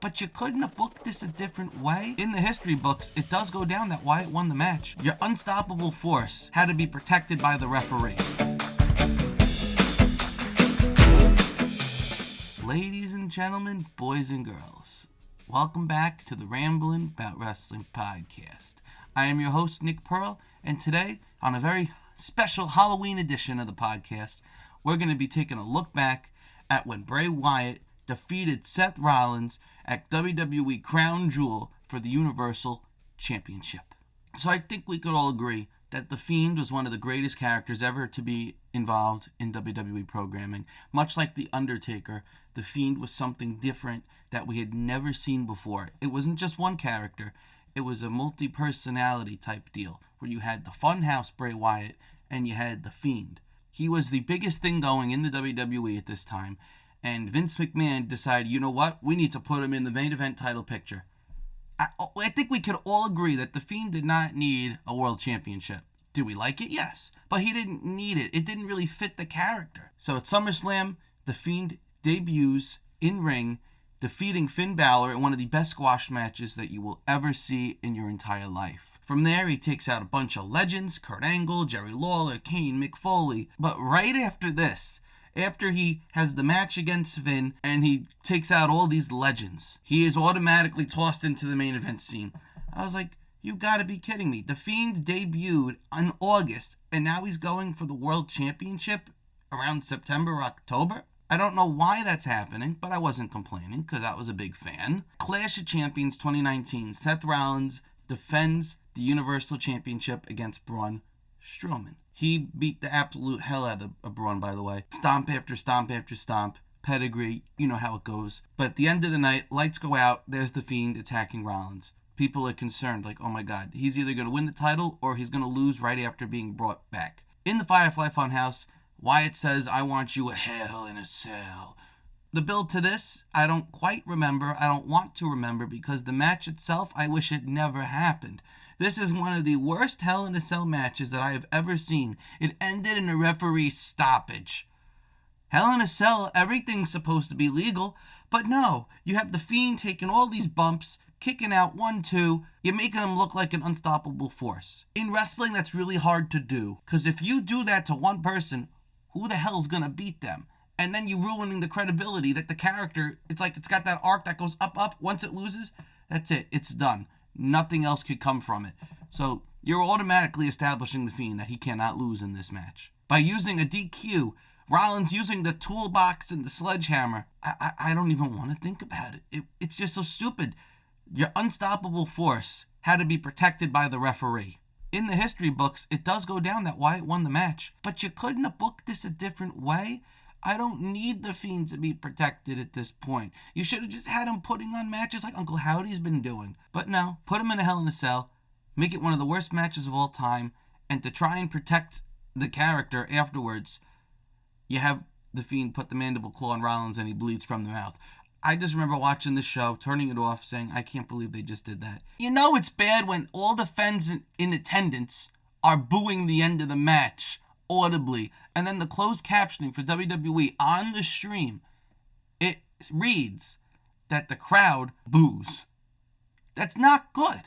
but you couldn't have booked this a different way. In the history books, it does go down that Wyatt won the match. Your unstoppable force had to be protected by the referee. Ladies and gentlemen, boys and girls, welcome back to the Ramblin' Bout Wrestling podcast. I am your host, Nick Pearl, and today, on a very special Halloween edition of the podcast, we're going to be taking a look back at when Bray Wyatt defeated Seth Rollins at WWE Crown Jewel for the Universal Championship. So I think we could all agree that The Fiend was one of the greatest characters ever to be involved in WWE programming. Much like The Undertaker, The Fiend was something different that we had never seen before. It wasn't just one character. It was a multi-personality type deal where you had the Funhouse Bray Wyatt and you had The Fiend. He was the biggest thing going in the WWE at this time, and Vince McMahon decided, you know what, we need to put him in the main event title picture. I think we could all agree that The Fiend did not need a world championship. Do we like it? Yes. But he didn't need it. It didn't really fit the character. So at SummerSlam, The Fiend debuts in ring, defeating Finn Balor in one of the best squash matches that you will ever see in your entire life. From there, he takes out a bunch of legends, Kurt Angle, Jerry Lawler, Kane, Mick Foley. But right after this, after he has the match against Finn and he takes out all these legends, he is automatically tossed into the main event scene. I was like, you gotta be kidding me. The Fiend debuted in August and now he's going for the World Championship around September or October? I don't know why that's happening, but I wasn't complaining because I was a big fan. Clash of Champions 2019, Seth Rollins defends the Universal Championship against Braun Strowman. He beat the absolute hell out of Braun, by the way. Stomp after stomp after stomp. Pedigree, you know how it goes. But at the end of the night, lights go out. There's The Fiend attacking Rollins. People are concerned, like, oh my God, he's either going to win the title or he's going to lose right after being brought back. In the Firefly Funhouse, Wyatt says, I want you at Hell in a Cell. The build to this, I don't quite remember. I don't want to remember because the match itself, I wish it never happened. This is one of the worst Hell in a Cell matches that I have ever seen. It ended in a referee stoppage. Hell in a Cell, everything's supposed to be legal, but no. You have The Fiend taking all these bumps, kicking out 1-2, you're making him look like an unstoppable force. In wrestling, that's really hard to do, because if you do that to one person, who the hell's gonna beat them? And then you're ruining the credibility that the character, it's like it's got that arc that goes up, up. Once it loses, that's it. It's done. Nothing else could come from it. So you're automatically establishing The Fiend that he cannot lose in this match. By using a DQ, Rollins using the toolbox and the sledgehammer, I don't even want to think about it. It's just so stupid. Your unstoppable force had to be protected by the referee. In the history books, it does go down that Wyatt won the match, but you couldn't have booked this a different way. I don't need The Fiend to be protected at this point. You should have just had him putting on matches like Uncle Howdy's been doing. But no, put him in a Hell in a Cell, make it one of the worst matches of all time, and to try and protect the character afterwards, you have The Fiend put the mandible claw on Rollins and he bleeds from the mouth. I just remember watching the show, turning it off, saying, I can't believe they just did that. You know it's bad when all the fans in attendance are booing the end of the match audibly, and then the closed captioning for WWE on the stream, it reads that the crowd boos. That's not good.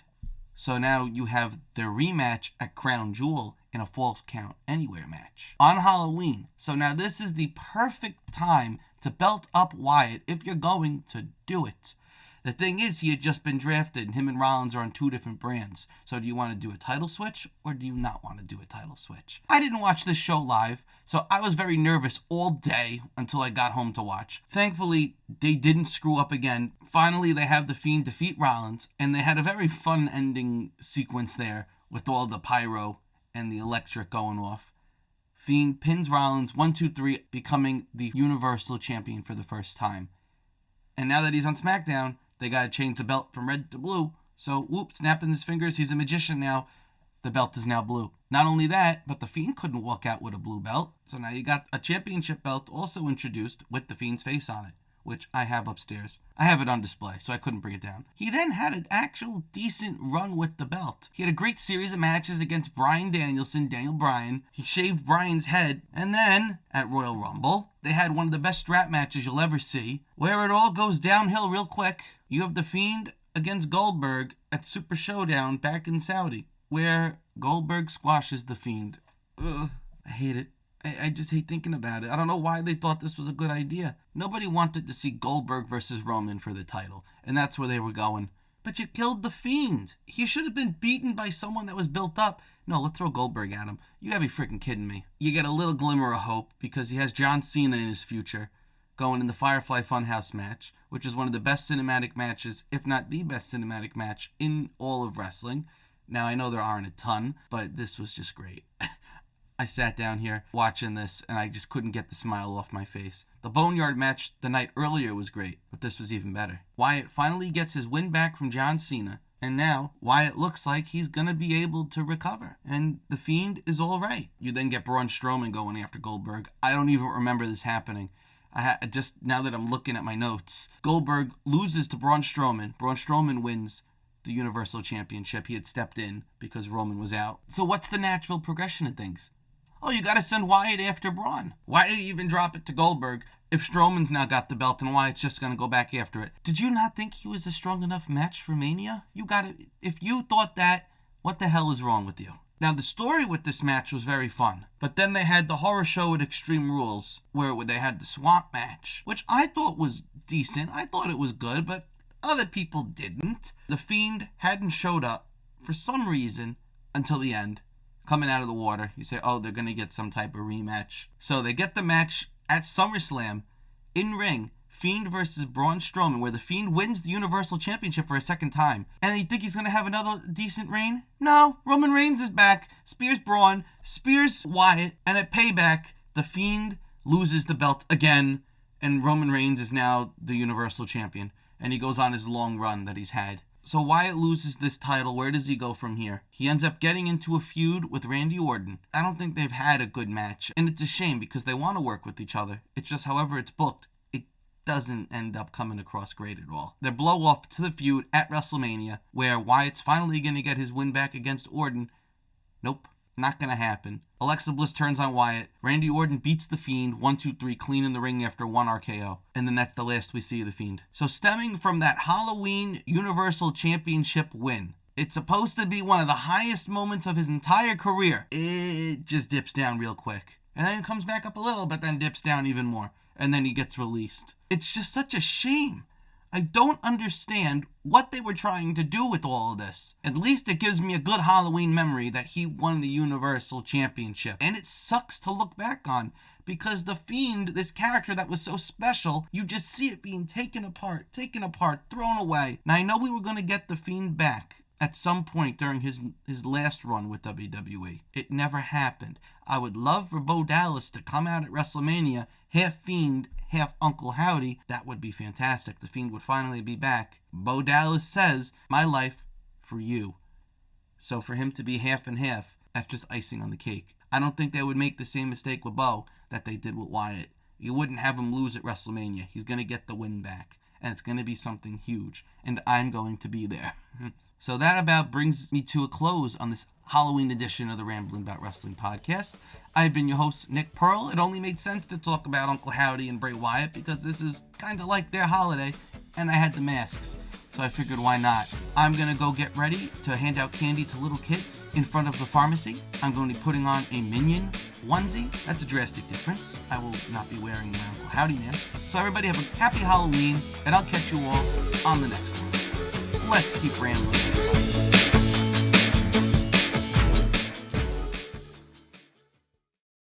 So now you have their rematch at Crown Jewel in a Falls Count Anywhere match on Halloween. So now this is the perfect time to belt up Wyatt if you're going to do it. The thing is, he had just been drafted, and him and Rollins are on two different brands. So do you want to do a title switch, or do you not want to do a title switch? I didn't watch this show live, so I was very nervous all day until I got home to watch. Thankfully, they didn't screw up again. Finally, they have The Fiend defeat Rollins, and they had a very fun ending sequence there with all the pyro and the electric going off. Fiend pins Rollins 1-2-3, becoming the Universal Champion for the first time. And now that he's on SmackDown, they got to change the belt from red to blue. So, whoop, snapping his fingers, he's a magician now. The belt is now blue. Not only that, but The Fiend couldn't walk out with a blue belt. So now you got a championship belt also introduced with The Fiend's face on it, which I have upstairs. I have it on display, so I couldn't bring it down. He then had an actual decent run with the belt. He had a great series of matches against Bryan Danielson, Daniel Bryan. He shaved Bryan's head. And then, at Royal Rumble, they had one of the best strap matches you'll ever see, where it all goes downhill real quick You have The Fiend against Goldberg at Super Showdown back in Saudi, where Goldberg squashes The Fiend. Ugh, I hate it. I just hate thinking about it. I don't know why they thought this was a good idea. Nobody wanted to see Goldberg versus Roman for the title, and that's where they were going. But you killed The Fiend. He should have been beaten by someone that was built up. No, let's throw Goldberg at him. You gotta be freaking kidding me. You get a little glimmer of hope because he has John Cena in his future going in the Firefly Funhouse match, which is one of the best cinematic matches, if not the best cinematic match in all of wrestling. Now, I know there aren't a ton, but this was just great. I sat down here watching this, and I just couldn't get the smile off my face. The Boneyard match the night earlier was great, but this was even better. Wyatt finally gets his win back from John Cena, and now Wyatt looks like he's going to be able to recover, and The Fiend is all right. You then get Braun Strowman going after Goldberg. I don't even remember this happening. Just now that I'm looking at my notes, Goldberg loses to Braun Strowman. Braun Strowman wins the Universal Championship. He had stepped in because Roman was out. So what's the natural progression of things? Oh, you gotta send Wyatt after Braun. Why did you even drop it to Goldberg if Strowman's now got the belt and Wyatt's just gonna go back after it? Did you not think he was a strong enough match for Mania? If you thought that, what the hell is wrong with you? Now, the story with this match was very fun, but then they had the horror show at Extreme Rules where they had the swamp match, which I thought was decent. I thought it was good, but other people didn't. The Fiend hadn't showed up for some reason until the end. Coming out of the water, you say, oh, they're going to get some type of rematch. So they get the match at SummerSlam, in ring, Fiend versus Braun Strowman, where the Fiend wins the Universal Championship for a second time. And you think he's going to have another decent reign? No, Roman Reigns is back, spears Braun, spears Wyatt, and at Payback, the Fiend loses the belt again, and Roman Reigns is now the Universal Champion. And he goes on his long run that he's had. So Wyatt loses this title. Where does he go from here? He ends up getting into a feud with Randy Orton. I don't think they've had a good match. And it's a shame because they want to work with each other. It's just however it's booked, it doesn't end up coming across great at all. They blow off to the feud at WrestleMania where Wyatt's finally going to get his win back against Orton. Nope. Not gonna happen. Alexa Bliss turns on Wyatt. Randy Orton beats The Fiend 1-2-3 clean in the ring after one RKO. And then that's the last we see of The Fiend. So stemming from that Halloween Universal Championship win, it's supposed to be one of the highest moments of his entire career. It just dips down real quick. And then it comes back up a little, but then dips down even more. And then he gets released. It's just such a shame. I don't understand what they were trying to do with all of this. At least it gives me a good Halloween memory that he won the Universal Championship. And it sucks to look back on because The Fiend, this character that was so special, you just see it being taken apart, thrown away. Now I know we were going to get The Fiend back at some point during his last run with WWE. It never happened. I would love for Bo Dallas to come out at WrestleMania, half Fiend, half Uncle Howdy. That would be fantastic. The Fiend would finally be back. Bo Dallas says, my life for you. So for him to be half and half, that's just icing on the cake. I don't think they would make the same mistake with Bo that they did with Wyatt. You wouldn't have him lose at WrestleMania. He's going to get the win back. And it's going to be something huge. And I'm going to be there. So that about brings me to a close on this Halloween edition of the Ramblin' About Wrestling podcast. I've been your host, Nick Pearl. It only made sense to talk about Uncle Howdy and Bray Wyatt because this is kind of like their holiday, and I had the masks, so I figured why not. I'm going to go get ready to hand out candy to little kids in front of the pharmacy. I'm going to be putting on a Minion onesie. That's a drastic difference. I will not be wearing my Uncle Howdy mask. So everybody have a happy Halloween, and I'll catch you all on the next one. Let's keep rambling.